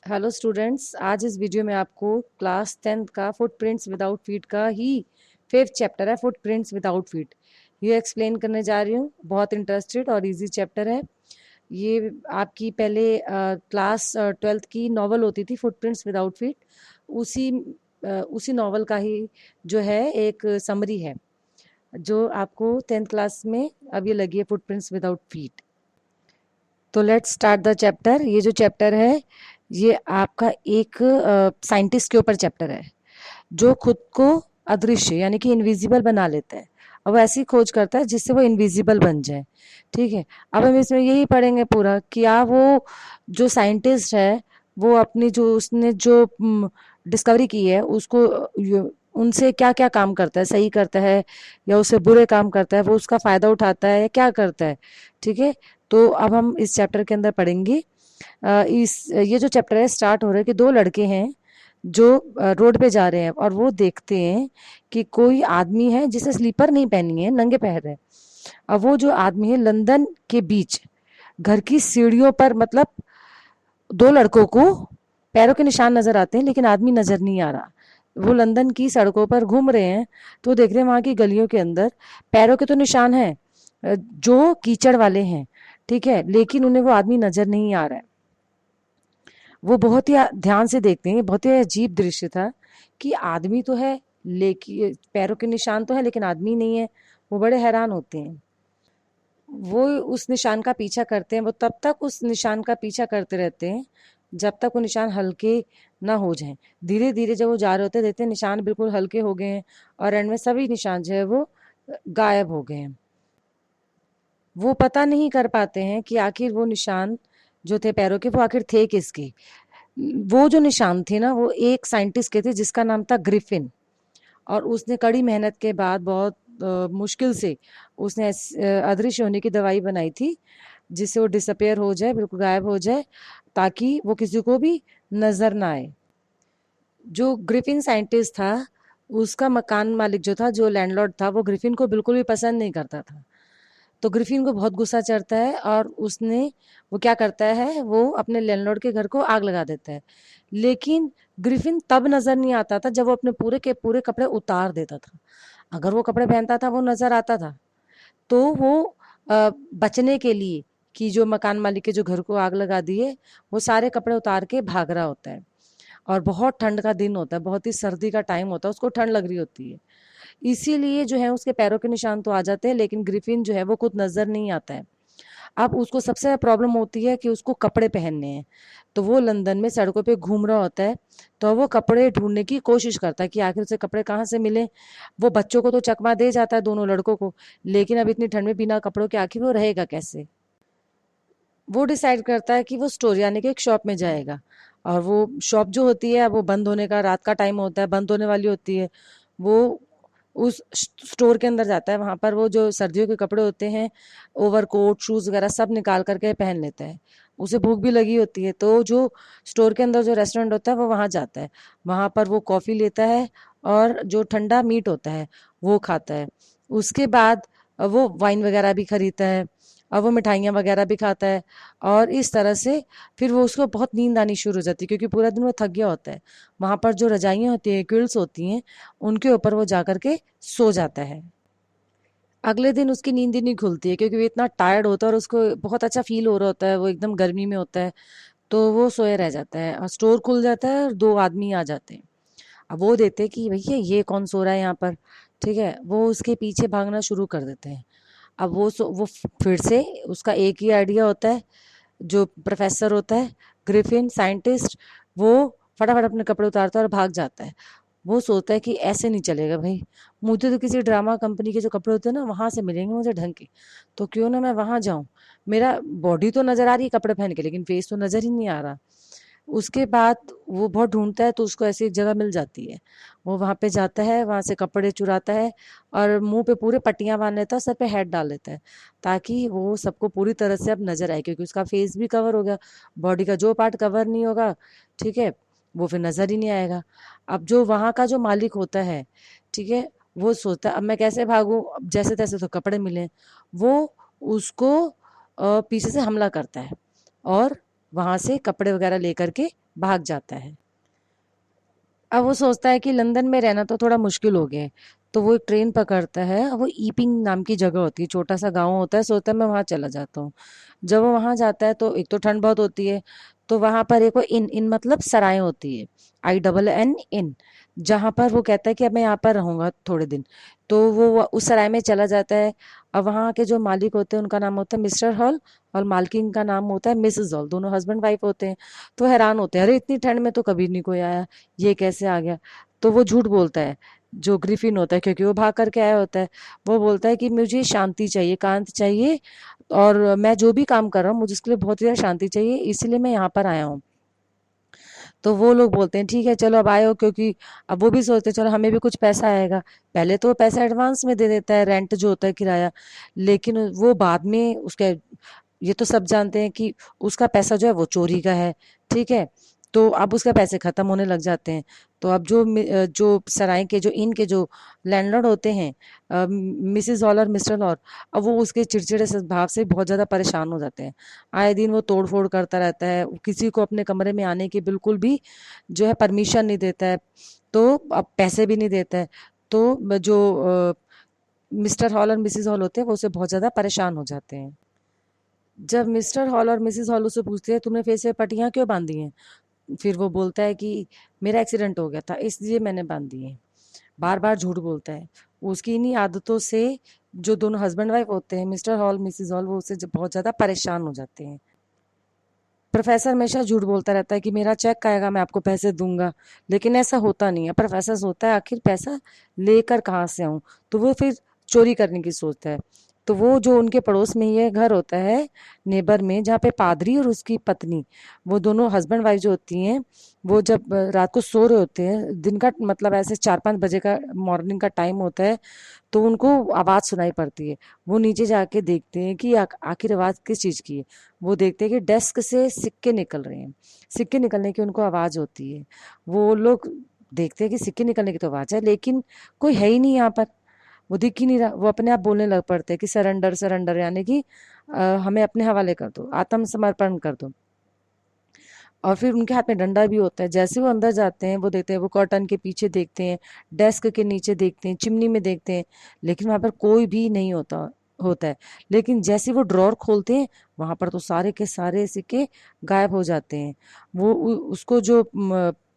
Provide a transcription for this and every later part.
Hello students, आज इस video में आपको क्लास 10th का फुटप्रिंट्स विदाउट फीट का ही 5th चैप्टर है, फुटप्रिंट्स विदाउट फीट। ये एक्सप्लेन करने जा रही हूँ। बहुत इंटरेस्टेड और इजी चैप्टर है ये। आपकी पहले क्लास 12th की नॉवल होती थी फुटप्रिंट्स विदाउट फीट, उसी उसी नॉवल का ही जो है एक समरी है जो आपको 10th क्लास में अब ये लगी है, फुटप्रिंट्स विदाउट फीट। तो लेट्स स्टार्ट द चैप्टर। ये जो चैप्टर है ये आपका एक साइंटिस्ट के ऊपर चैप्टर है जो खुद को अदृश्य यानी कि इनविजिबल बना लेता है। अब वो ऐसी खोज करता है जिससे वो इनविजिबल बन जाए। ठीक है, अब हम इसमें यही पढ़ेंगे पूरा क्या वो जो साइंटिस्ट है वो अपनी जो उसने जो डिस्कवरी की है उसको उनसे क्या क्या काम करता है, सही करता है या उससे बुरे काम करता है, वो उसका फायदा उठाता है या क्या करता है। ठीक है, तो अब हम इस चैप्टर के अंदर पढ़ेंगे। इस ये जो चैप्टर है स्टार्ट हो रहा है कि दो लड़के हैं जो रोड पे जा रहे हैं और वो देखते हैं कि कोई आदमी है जिसे स्लीपर नहीं पहनी है, नंगे पैर है। अब वो जो आदमी है लंदन के बीच घर की सीढ़ियों पर, मतलब दो लड़कों को पैरों के निशान नजर आते हैं लेकिन आदमी नजर नहीं आ रहा। वो लंदन की सड़कों पर घूम रहे हैं तो देख रहे हैं वहां की गलियों के अंदर पैरों के तो निशान हैं जो कीचड़ वाले हैं। ठीक है, लेकिन उन्हें वो आदमी नजर नहीं आ रहा है। वो बहुत ही ध्यान से देखते हैं। बहुत ही अजीब दृश्य था कि आदमी तो है लेकिन पैरों के निशान तो है लेकिन आदमी नहीं है। वो बड़े हैरान होते हैं। वो उस निशान का पीछा करते हैं, वो तब तक उस निशान का पीछा करते रहते हैं जब तक वो निशान हल्के ना हो जाएं। धीरे धीरे जब वो जा रहे होते हैं देखते हैं निशान बिल्कुल हल्के हो गए हैं और एंड में सभी निशान जो है वो गायब हो गए हैं। वो पता नहीं कर पाते हैं कि आखिर वो निशान जो थे पैरों के वो आखिर थे किसके। वो जो निशान थे ना वो एक साइंटिस्ट के थे जिसका नाम था ग्रिफिन। और उसने कड़ी मेहनत के बाद बहुत मुश्किल से उसने अदृश्य होने की दवाई बनाई थी जिससे वो डिसअपेयर हो जाए, बिल्कुल गायब हो जाए, ताकि वो किसी को भी नजर ना आए। जो ग्रिफिन साइंटिस्ट था उसका मकान मालिक जो था, जो लैंडलॉर्ड था, वो ग्रिफिन को बिल्कुल भी पसंद नहीं करता था। तो ग्रिफिन को बहुत गुस्सा चढ़ता है और उसने वो क्या करता है, वो अपने लैंडलॉर्ड के घर को आग लगा देता है। लेकिन ग्रिफिन तब नजर नहीं आता था जब वो अपने पूरे के पूरे कपड़े उतार देता था। अगर वो कपड़े पहनता था वो नजर आता था। तो वो बचने के लिए कि जो मकान मालिक के जो घर को आग लगा दी है वो सारे कपड़े उतार के भाग रहा होता है। और बहुत ठंड का दिन होता है, बहुत ही सर्दी का टाइम होता है, उसको ठंड लग रही होती है। इसीलिए जो है उसके पैरों के निशान तो आ जाते हैं लेकिन ग्रिफिन जो है वो खुद नजर नहीं आता है। अब उसको सबसे प्रॉब्लम होती है कि उसको कपड़े पहनने हैं। तो वो लंदन में सड़कों पे घूम रहा होता है। तो वो कपड़े ढूंढने की कोशिश करता है कि आखिर उसे कपड़े कहाँ से मिले। वो बच्चों को तो चकमा दे जाता है, दोनों लड़कों को, लेकिन अब इतनी ठंड में बिना कपड़ों के आखिर वो रहेगा कैसे। वो डिसाइड करता है कि वो स्टोर यानी कि एक शॉप में जाएगा। और वो शॉप जो होती है वो बंद होने का रात का टाइम होता है, बंद होने वाली होती है। वो उस स्टोर के अंदर जाता है। वहां पर वो जो सर्दियों के कपड़े होते हैं, ओवरकोट शूज वगैरह सब निकाल करके पहन लेता है। उसे भूख भी लगी होती है तो जो स्टोर के अंदर जो रेस्टोरेंट होता है वो वहां जाता है। वहां पर वो कॉफी लेता है और जो ठंडा मीट होता है वो खाता है। उसके बाद वो वाइन वगैरह भी खरीदता है और वो मिठाइयाँ वगैरह भी खाता है। और इस तरह से फिर वो उसको बहुत नींद आनी शुरू हो जाती है क्योंकि पूरा दिन वो थक गया होता है। वहां पर जो रजाइयाँ होती हैं, क्विल्स होती हैं, उनके ऊपर वो जा करके सो जाता है। अगले दिन उसकी नींद ही नहीं खुलती है क्योंकि वो इतना टायर्ड होता है और उसको बहुत अच्छा फील हो रहा होता है, वो एकदम गर्मी में होता है। तो वो सोए रह जाता है और स्टोर खुल जाता है और दो आदमी आ जाते हैं। अब वो देते हैं कि भैया ये कौन सो रहा है यहाँ पर। ठीक है, वो उसके पीछे भागना शुरू कर देते हैं। अब वो फिर से उसका एक ही आइडिया होता है। जो प्रोफेसर होता है, ग्रिफिन साइंटिस्ट, वो फटाफट अपने कपड़े उतारता है और भाग जाता है। वो सोचता है कि ऐसे नहीं चलेगा भाई, मुझे तो किसी ड्रामा कंपनी के जो कपड़े होते हैं ना वहां से मिलेंगे मुझे ढंग के। तो क्यों ना मैं वहां जाऊं। मेरा बॉडी तो नजर आ रही है कपड़े पहन के लेकिन फेस तो नजर ही नहीं आ रहा। उसके बाद वो बहुत ढूंढता है तो उसको ऐसी एक जगह मिल जाती है। वो वहां पे जाता है, वहां से कपड़े चुराता है और मुंह पे पूरे पट्टियां बांध लेता है, सर पे हेड डाल लेता है ताकि वो सबको पूरी तरह से अब नजर आए क्योंकि उसका फेस भी कवर हो गया। बॉडी का जो पार्ट कवर नहीं होगा, ठीक है, वो फिर नजर ही नहीं आएगा। अब जो वहां का जो मालिक होता है, ठीक है, वो सोचता है अब मैं कैसे भागूं, अब जैसे तैसे तो कपड़े मिले। वो उसको पीछे से हमला करता है और वहां से कपड़े वगैरह लेकर के भाग जाता है। अब वो सोचता है कि लंदन में रहना तो थोड़ा मुश्किल हो गया है, तो वो एक ट्रेन पकड़ता है। वो ईपिंग नाम की जगह होती है, छोटा सा गांव होता है। सोचता है मैं वहां चला जाता हूँ। जब वो वहां जाता है तो एक तो ठंड बहुत होती है, तो वहां पर एक वो इन इन मतलब सराय होती है, INN इन, जहां पर वो कहता है कि अब मैं यहाँ पर रहूंगा थोड़े दिन। तो वो उस सराय में चला जाता है। अब वहाँ के जो मालिक होते हैं उनका नाम होता है मिस्टर हॉल, और मालकिन का नाम होता है मिसेस हॉल। दोनों हस्बैंड वाइफ होते हैं। तो हैरान होते हैं, अरे इतनी ठंड में तो कभी नहीं कोई आया, ये कैसे आ गया। तो वो झूठ बोलता है, जो ग्रिफिन होता है, क्योंकि वो भाग करके आया होता है। वो बोलता है कि मुझे शांति चाहिए, कांत चाहिए, और मैं जो भी काम कर रहा हूँ मुझे उसके लिए बहुत ही ज्यादा शांति चाहिए, इसीलिए मैं यहाँ पर आया हूँ। तो वो लोग बोलते हैं ठीक है चलो अब आए हो, क्योंकि अब वो भी सोचते हैं चलो हमें भी कुछ पैसा आएगा। पहले तो वो पैसा एडवांस में दे देता है, रेंट जो होता है, किराया। लेकिन वो बाद में उसके, ये तो सब जानते हैं कि उसका पैसा जो है वो चोरी का है। ठीक है। तो अब उसके पैसे खत्म होने लग जाते हैं। तो अब जो सराय के, जो इन के जो लैंडलॉर्ड होते हैं, मिसेस हॉल और मिस्टर हॉल, अब वो उसके चिड़चिड़े स्वभाव से बहुत ज्यादा परेशान हो जाते हैं। आए दिन वो तोड़ फोड़ करता रहता है, किसी को अपने कमरे में आने की बिल्कुल भी जो है परमिशन नहीं देता है। तो अब पैसे भी नहीं देता है। तो जो मिस्टर हॉल और मिसेस हॉल होते हैं वो उससे बहुत ज्यादा परेशान हो जाते हैं। जब मिस्टर हॉल और मिसेस हॉल उससे पूछते हैं तुमने फेस पे पट्टियां क्यों बांधी हैं, फिर वो बोलता है कि मेरा एक्सीडेंट हो गया था इसलिए मैंने बांध दी है। बार बार झूठ बोलता है। उसकी इन्हीं आदतों से जो दोनों हस्बैंड वाइफ होते हैं, मिस्टर हॉल मिसेस हॉल, वो उससे बहुत ज्यादा परेशान हो जाते हैं। प्रोफेसर हमेशा झूठ बोलता रहता है कि मेरा चेक आएगा मैं आपको पैसे दूंगा, लेकिन ऐसा होता नहीं है। प्रोफेसर सोचता है आखिर पैसा लेकर कहाँ से आऊं, तो वो फिर चोरी करने की सोचता है। तो वो जो उनके पड़ोस में ये घर होता है, नेबर में, जहाँ पे पादरी और उसकी पत्नी, वो दोनों हस्बैंड वाइफ जो होती हैं, वो जब रात को सो रहे होते हैं, दिन का मतलब ऐसे 4-5 बजे का मॉर्निंग का टाइम होता है, तो उनको आवाज सुनाई पड़ती है। वो नीचे जाके देखते हैं कि आखिर आवाज किस चीज की है। वो देखते हैं कि डेस्क से सिक्के निकल रहे हैं। सिक्के निकलने की उनको आवाज होती है। वो लोग देखते हैं कि सिक्के निकलने की तो आवाज है, लेकिन कोई है ही नहीं यहाँ पर। वो दिख ही नहीं रहा। वो अपने आप बोलने लग पड़ते हैं कि सरेंडर सरेंडर, यानी कि हमें अपने हवाले कर दो, आत्मसमर्पण कर दो। और फिर उनके हाथ में डंडा भी होता है। जैसे वो अंदर जाते हैं, वो देखते हैं, वो कर्टन के पीछे देखते हैं, डेस्क के नीचे देखते हैं, चिमनी में देखते हैं, लेकिन वहां पर कोई भी नहीं होता है। लेकिन जैसे वो ड्रॉर खोलते हैं, वहां पर तो सारे के सारे सिक्के गायब हो जाते हैं। उसको जो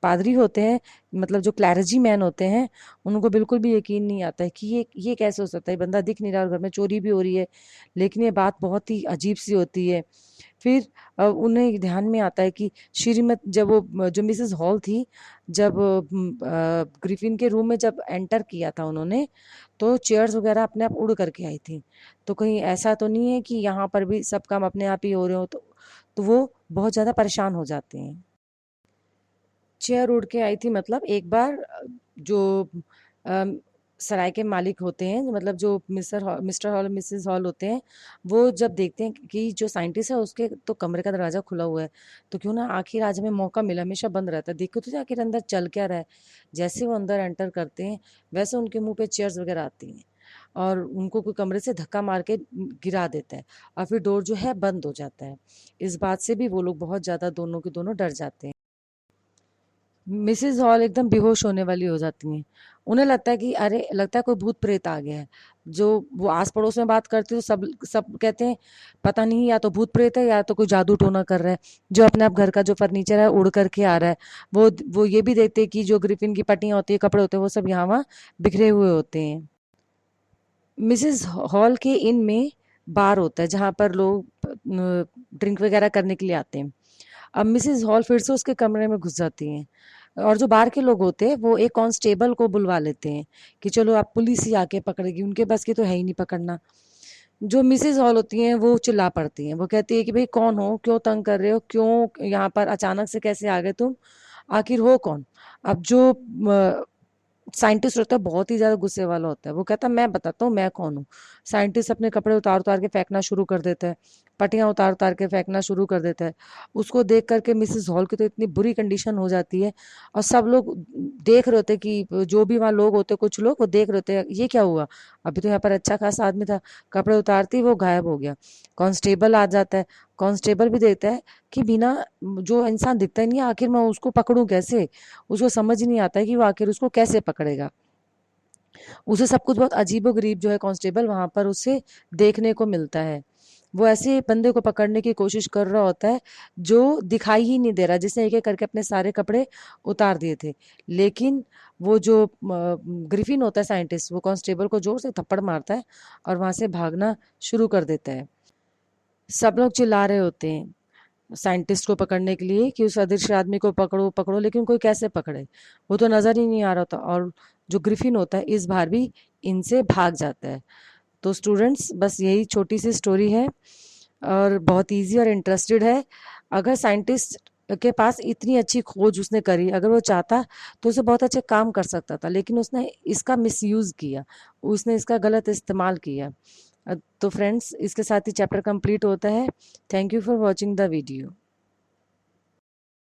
पादरी होते हैं, मतलब जो क्लैरिजी मैन होते हैं, उनको बिल्कुल भी यकीन नहीं आता है कि ये कैसे हो सकता है, बंदा दिख नहीं रहा और घर में चोरी भी हो रही है। लेकिन ये बात बहुत ही अजीब सी होती है। फिर उन्हें ध्यान में आता है कि श्रीमत, जब वो जो मिसेस हॉल थी, जब ग्रिफिन के रूम में जब एंटर किया था उन्होंने, तो चेयर्स वगैरह अपने आप उड़ करके आई थी। तो कहीं ऐसा तो नहीं है कि यहाँ पर भी सब काम अपने आप ही हो रहे हो। तो वो बहुत ज्यादा परेशान हो जाते हैं। चेयर उड़ के आई थी मतलब एक बार जो अम, सराय के मालिक होते हैं, मतलब जो मिस्टर हॉल मिसेस हॉल होते हैं, वो जब देखते हैं कि जो साइंटिस्ट है उसके तो कमरे का दरवाजा खुला हुआ है, तो क्यों ना आखिर आज हमें मौका मिला, हमेशा बंद रहता है, देखो तो आखिर अंदर चल क्या रहा है। जैसे वो अंदर एंटर करते हैं, वैसे उनके मुंह पे चेयर्स वगैरह आती हैं, और उनको कोई कमरे से धक्का मार के गिरा देता है, और फिर डोर जो है बंद हो जाता है। इस बात से भी वो लोग बहुत ज्यादा दोनों के दोनों डर जाते हैं। मिसेस हॉल एकदम बेहोश होने वाली हो जाती हैं। उन्हें लगता है कि अरे, लगता है कोई भूत प्रेत आ गया है। जो वो आस पड़ोस में बात करती है तो सब सब कहते हैं पता नहीं, या तो भूत प्रेत है या तो कोई जादू टोना कर रहा है, जो अपने आप घर का जो फर्नीचर है उड़ करके आ रहा है। वो ये भी देखते हैं कि जो ग्रिफिन की पट्टियां होती है, कपड़े होते हैं, वो सब यहाँ वहाँ बिखरे हुए होते हैं। मिसेस हॉल के इन में बार होता है जहां पर लोग ड्रिंक वगैरह करने के लिए आते हैं। अब मिसेस हॉल फिर से उसके कमरे में घुस जाती हैं, और जो बाहर के लोग होते हैं वो एक कांस्टेबल को बुलवा लेते हैं कि चलो आप, पुलिस ही आके पकड़ेगी, उनके बस की तो है ही नहीं पकड़ना। जो मिसेस हॉल होती हैं वो चिल्ला पड़ती हैं, वो कहती है कि भाई कौन हो, क्यों तंग कर रहे हो, क्यों यहाँ पर अचानक से कैसे आ गए तुम, आखिर हो कौन। अब जो साइंटिस्ट होता है बहुत ही ज्यादा गुस्से वाला होता है, वो कहता है मैं बताता हूँ मैं कौन हूँ। साइंटिस्ट अपने कपड़े उतार उतार के फेंकना शुरू कर देता है, पट्टियां उतार उतार के फेंकना शुरू कर देता है। उसको देख करके मिसेस हॉल की तो इतनी बुरी कंडीशन हो जाती है, और सब लोग देख रहे होते कि जो भी वहाँ लोग होते, कुछ लोग वो देख रहे होते, ये क्या हुआ, अभी तो यहाँ पर अच्छा खासा आदमी था, कपड़े उतारती वो गायब हो गया। कांस्टेबल आ जाता है, कांस्टेबल भी देखता है कि बिना, जो इंसान दिखता ही नहीं है, आखिर मैं उसको पकड़ूं कैसे, उसको समझ ही नहीं आता है कि वो आखिर उसको कैसे पकड़ेगा। उसे सब कुछ बहुत अजीबोगरीब जो है कांस्टेबल वहां पर उसे देखने को मिलता है। वो ऐसे बंदे को पकड़ने की कोशिश कर रहा होता है जो दिखाई ही नहीं दे रहा, जिसने एक एक करके अपने सारे कपड़े उतार दिए थे। लेकिन वो जो ग्रिफिन होता है साइंटिस्ट, वो कांस्टेबल को जोर से थप्पड़ मारता है और वहां से भागना शुरू कर देता है। सब लोग चिल्ला रहे होते हैं साइंटिस्ट को पकड़ने के लिए कि उस अदृश्य आदमी को पकड़ो पकड़ो, लेकिन कोई कैसे पकड़े, वो तो नजर ही नहीं आ रहा था। और जो ग्रिफिन होता है इस बार भी इनसे भाग जाता है। तो स्टूडेंट्स, बस यही छोटी सी स्टोरी है और बहुत इजी और इंटरेस्टेड है। अगर साइंटिस्ट के पास इतनी अच्छी खोज उसने करी, अगर वो चाहता तो उसे बहुत अच्छे काम कर सकता था, लेकिन उसने इसका मिसयूज किया, उसने इसका गलत इस्तेमाल किया। तो फ्रेंड्स, इसके साथ ही चैप्टर कंप्लीट होता है। Thank you for watching the video.